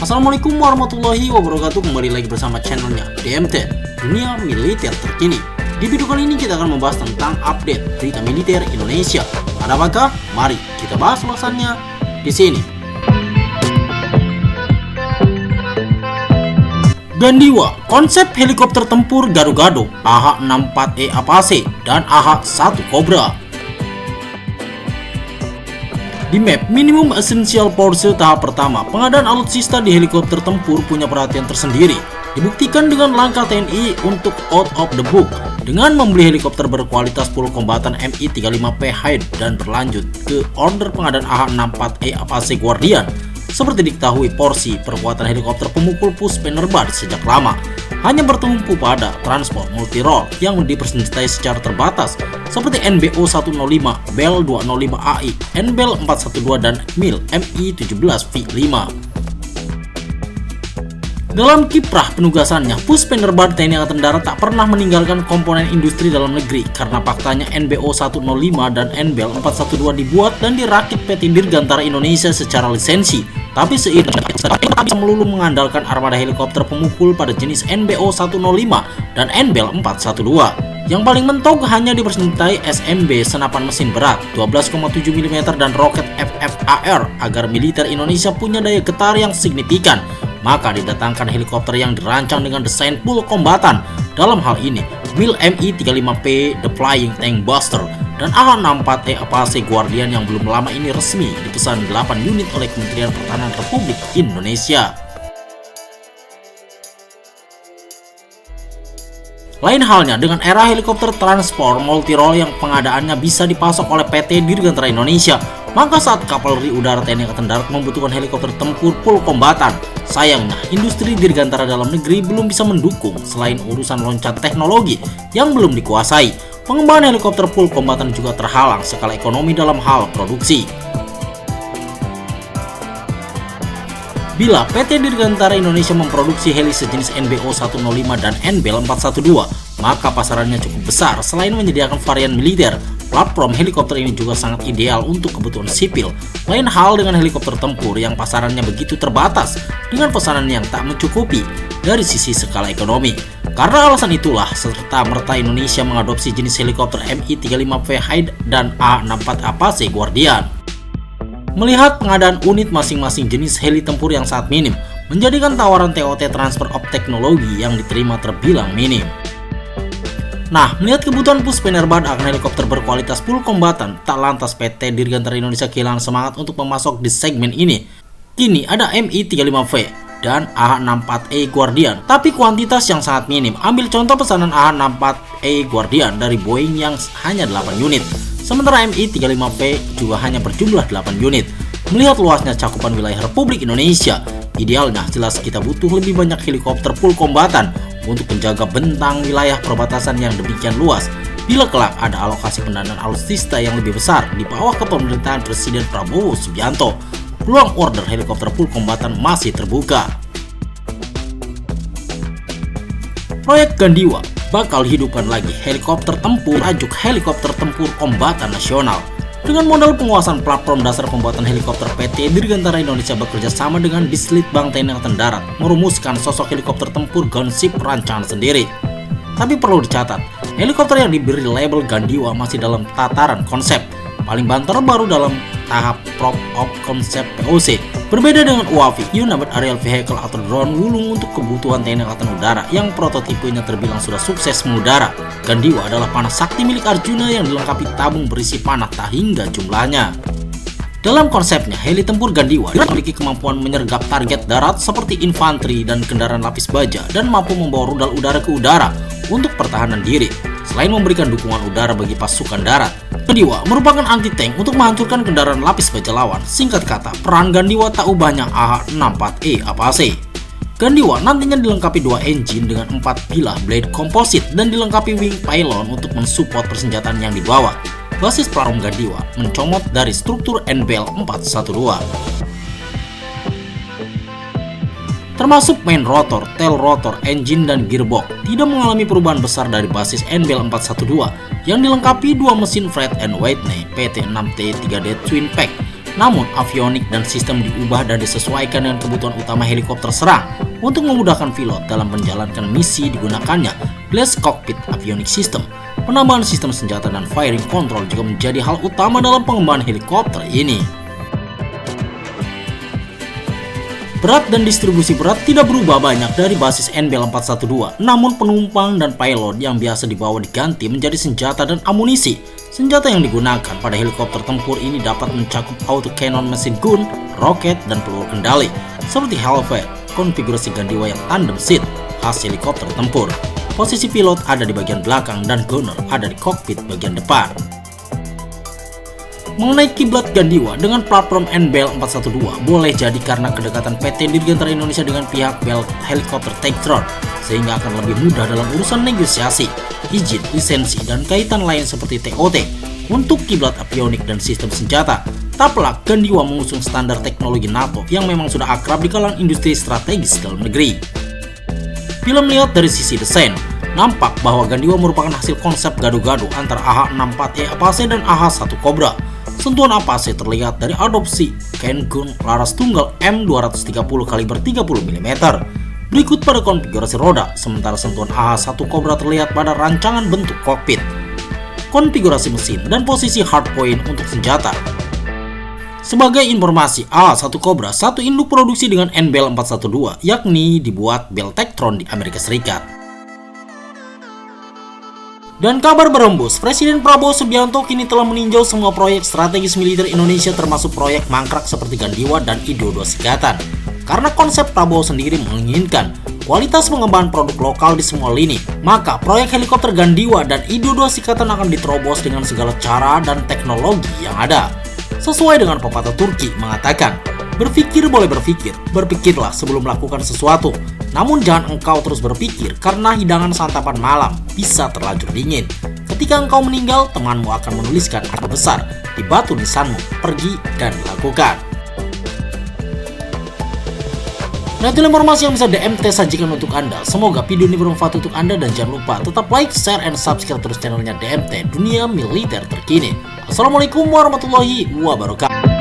Assalamualaikum warahmatullahi wabarakatuh. Kembali lagi bersama channelnya DMT, Dunia Militer Terkini. Di video kali ini kita akan membahas tentang update berita militer Indonesia. Ada apakah? Mari kita bahas ulasannya di sini. Gandiwa, konsep helikopter tempur gado-gado AH-64E Apache dan AH-1 Cobra. Di map Minimum Essential Force tahap pertama, pengadaan alutsista di helikopter tempur punya perhatian tersendiri. Dibuktikan dengan langkah TNI untuk out of the book dengan membeli helikopter berkualitas full kombatan Mi-35P Hyde dan berlanjut ke order pengadaan AH-64E Apache Guardian. Seperti diketahui, porsi perkuatan helikopter pemukul Puspenerbad sejak lama hanya bertumpu pada transport multirole yang dipersenjatai secara terbatas seperti NBO 105, Bell 205 AI, NBEL 412 dan MIL Mi-17V5. Dalam kiprah penugasannya, Puspenerbad TNI Angkatan Darat tak pernah meninggalkan komponen industri dalam negeri karena faktanya NBO 105 dan NBEL 412 dibuat dan dirakit PT Dirgantara Indonesia secara lisensi. Tapi seiring bisa melulu mengandalkan armada helikopter pemukul pada jenis NBO 105 dan NBEL 412. Yang paling mentok hanya dipersenjatai SMB senapan mesin berat 12,7 mm dan roket FFAR agar militer Indonesia punya daya getar yang signifikan. Maka didatangkan helikopter yang dirancang dengan desain full kombatan. Dalam hal ini, MIL Mi-35P The Flying Tank Buster dan AH-64E Apache Guardian yang belum lama ini resmi dipesan 8 unit oleh Kementerian Pertahanan Republik Indonesia. Lain halnya dengan era helikopter transport multirole yang pengadaannya bisa dipasok oleh PT Dirgantara Indonesia, maka saat Kavaleri Udara TNI Angkatan Darat membutuhkan helikopter tempur full kombatan, sayangnya industri dirgantara dalam negeri belum bisa mendukung. Selain urusan loncat teknologi yang belum dikuasai, pengembangan helikopter full kombatan juga terhalang skala ekonomi dalam hal produksi. Bila PT Dirgantara Indonesia memproduksi heli sejenis NBO 105 dan NBEL 412, maka pasarannya cukup besar. Selain menyediakan varian militer, platform helikopter ini juga sangat ideal untuk kebutuhan sipil. Lain hal dengan helikopter tempur yang pasarannya begitu terbatas dengan pesanan yang tak mencukupi dari sisi skala ekonomi. Karena alasan itulah serta-merta Indonesia mengadopsi jenis helikopter Mi-35V Hyde dan AH-64 Apache Guardian. Melihat pengadaan unit masing-masing jenis heli tempur yang sangat minim, menjadikan tawaran TOT transfer of teknologi yang diterima terbilang minim. Nah, melihat kebutuhan Puspenerbad akan helikopter berkualitas full kombatan, tak lantas PT Dirgantara Indonesia kehilangan semangat untuk memasok di segmen ini. Kini ada Mi-35V dan AH-64E Guardian, tapi kuantitas yang sangat minim. Ambil contoh pesanan AH-64E Guardian dari Boeing yang hanya 8 unit. Sementara Mi-35V juga hanya berjumlah 8 unit. Melihat luasnya cakupan wilayah Republik Indonesia, idealnya jelas kita butuh lebih banyak helikopter full kombatan untuk menjaga bentang wilayah perbatasan yang demikian luas. Bila kelak ada alokasi pendanaan alutsista yang lebih besar di bawah kepemerintahan Presiden Prabowo Subianto, peluang order helikopter full kombatan masih terbuka. Proyek Gandiwa bakal hidupkan lagi helikopter tempur tajuk helikopter tempur kombatan nasional. Dengan modal penguasaan platform dasar pembuatan helikopter, PT Dirgantara Indonesia bekerja sama dengan Dislitbang TNI Angkatan Darat merumuskan sosok helikopter tempur gunship rancangan sendiri. Tapi perlu dicatat, helikopter yang diberi label Gandiwa masih dalam tataran konsep. Paling banter baru dalam tahap proof of concept POC. Berbeda dengan UAV, Unmanned Aerial Vehicle atau drone wulung untuk kebutuhan TNI Angkatan Udara yang prototipenya terbilang sudah sukses mengudara. Gandiwa adalah panah sakti milik Arjuna yang dilengkapi tabung berisi panah tak hingga jumlahnya. Dalam konsepnya, heli tempur Gandiwa memiliki kemampuan menyergap target darat seperti infanteri dan kendaraan lapis baja dan mampu membawa rudal udara ke udara untuk pertahanan diri. Selain memberikan dukungan udara bagi pasukan darat, Gandiwa merupakan anti-tank untuk menghancurkan kendaraan lapis baja lawan. Singkat kata, peran Gandiwa tak ubahnya AH-64E Apache. Gandiwa nantinya dilengkapi 2 engine dengan 4 bilah blade komposit dan dilengkapi wing pylon untuk mensupport persenjataan yang dibawa. Basis platform Gandiwa mencomot dari struktur NBEL 412. Termasuk main rotor, tail rotor, engine, dan gearbox tidak mengalami perubahan besar dari basis NBEL 412 yang dilengkapi 2 mesin Pratt & Whitney PT6T 3D Twin Pack Namun, avionik dan sistem diubah dan disesuaikan dengan kebutuhan utama helikopter serang. Untuk memudahkan pilot dalam menjalankan misi digunakannya Glass Cockpit Avionics System. Penambahan sistem senjata dan firing control juga menjadi hal utama dalam pengembangan helikopter ini. Berat dan distribusi berat tidak berubah banyak dari basis NBL-412, namun penumpang dan pilot yang biasa dibawa diganti menjadi senjata dan amunisi. Senjata yang digunakan pada helikopter tempur ini dapat mencakup autocannon mesin gun, roket, dan peluru kendali, seperti Hellfire, konfigurasi gandiwa yang tandem seat, khas helikopter tempur. Posisi pilot ada di bagian belakang dan gunner ada di kokpit bagian depan. Mengenai kiblat gandiwa dengan platform NBL-412 boleh jadi karena kedekatan PT Dirgantara Indonesia dengan pihak Bell Helicopter Textron, sehingga akan lebih mudah dalam urusan negosiasi, izin, lisensi, dan kaitan lain seperti TOT untuk kiblat avionik dan sistem senjata. Tak pelak, gandiwa mengusung standar teknologi NATO yang memang sudah akrab di kalangan industri strategis dalam negeri. Bila melihat dari sisi desain, nampak bahwa gandiwa merupakan hasil konsep gado-gado antara AH-64E Apache dan AH-1 Cobra. Sentuhan Apache terlihat dari adopsi Cairn Gun laras tunggal M230 kaliber 30 mm. Berikut pada konfigurasi roda, sementara sentuhan AH-1 Cobra terlihat pada rancangan bentuk kokpit, konfigurasi mesin, dan posisi hardpoint untuk senjata. Sebagai informasi, AH-1 Cobra satu induk produksi dengan NBL-412, yakni dibuat Bell Textron di Amerika Serikat. Dan kabar berembus, Presiden Prabowo Subianto kini telah meninjau semua proyek strategis militer Indonesia termasuk proyek mangkrak seperti Gandiwa dan I-22 Sikatan. Karena konsep Prabowo sendiri menginginkan kualitas pengembangan produk lokal di semua lini, maka proyek helikopter Gandiwa dan I-22 Sikatan akan diterobos dengan segala cara dan teknologi yang ada. Sesuai dengan pepatah Turki mengatakan, berpikir boleh berpikir, berpikirlah sebelum melakukan sesuatu. Namun jangan engkau terus berpikir karena hidangan santapan malam bisa terlanjur dingin. Ketika engkau meninggal, temanmu akan menuliskan angka besar di batu nisanmu, pergi dan lakukan. Nah, itu informasi yang bisa DMT sajikan untuk Anda. Semoga video ini bermanfaat untuk Anda dan jangan lupa tetap like, share, and subscribe terus channelnya DMT Dunia Militer Terkini. Assalamualaikum warahmatullahi wabarakatuh.